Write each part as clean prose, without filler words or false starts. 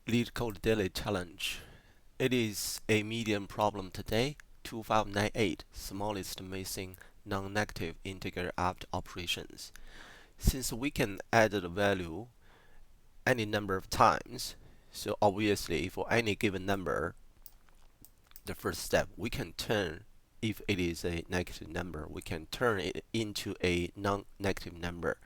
Leetcode Daily Challenge. It is a medium problem today. 2598, smallest missing non-negative integer after operations. Since we can add the value any number of times, so obviously for any given number, the first step we can turn, if it is a negative number, we can turn it into a non-negative number.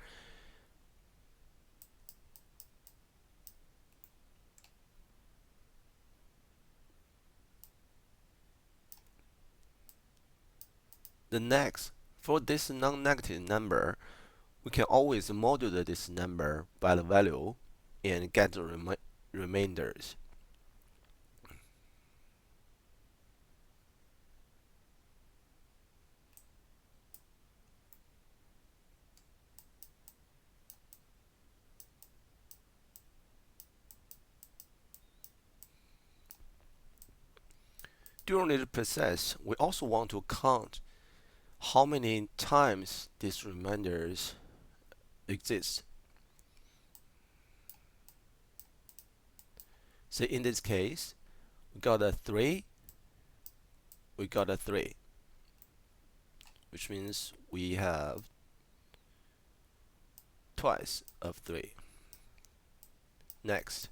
The next, for this non-negative number, we can always modulate this number by the value and get the remainders. During this process, we also want to count how many times these remainders exist. So in this case, we got a 3, we got a 3, which means we have twice of 3. Next,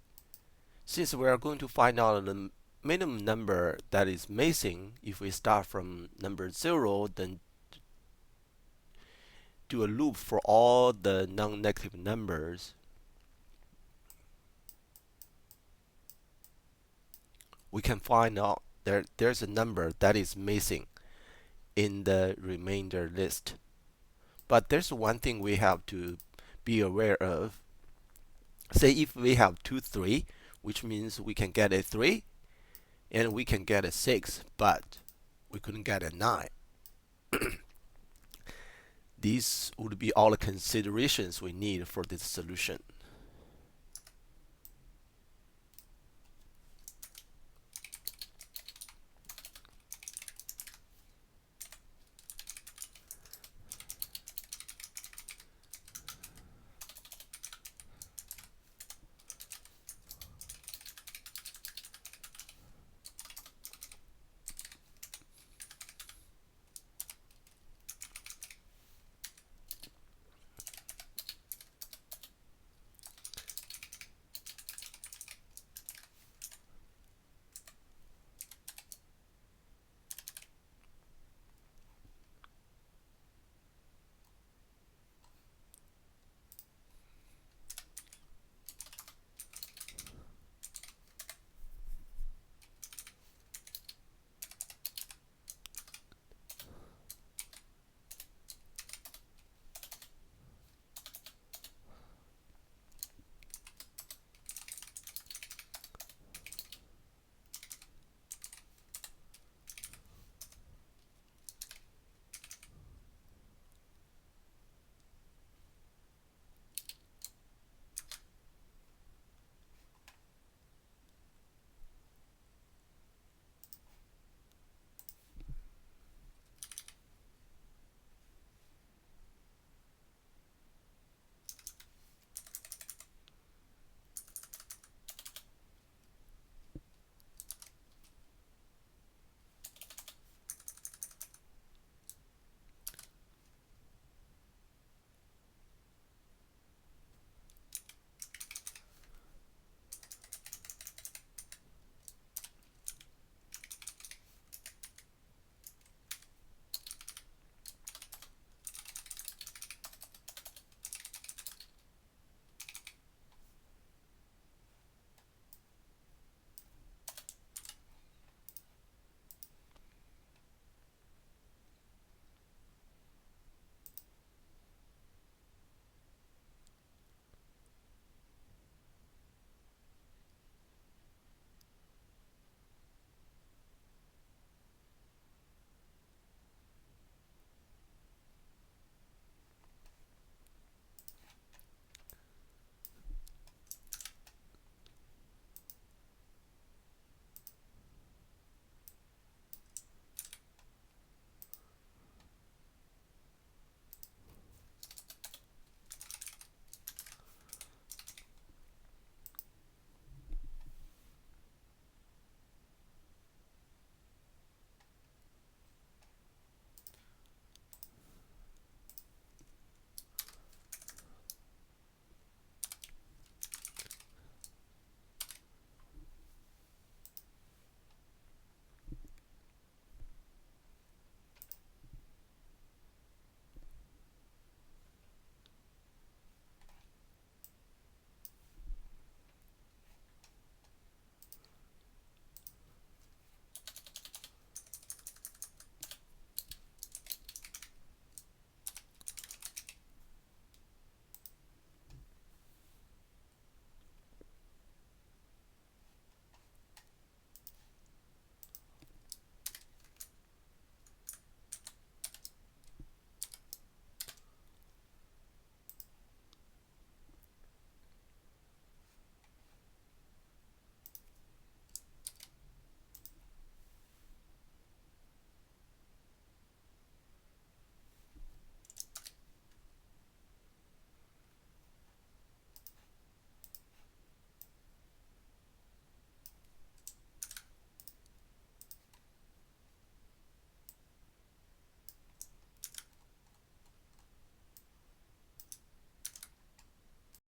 since we are going to find out the minimum number that is missing, if we start from number 0, then do a loop for all the non-negative numbers, we can find out there's a number that is missing in the remainder list. But there's one thing we have to be aware of. Say if we have 2, 3, which means we can get a 3 and we can get a 6, but we couldn't get a 9. These would be all the considerations we need for this solution.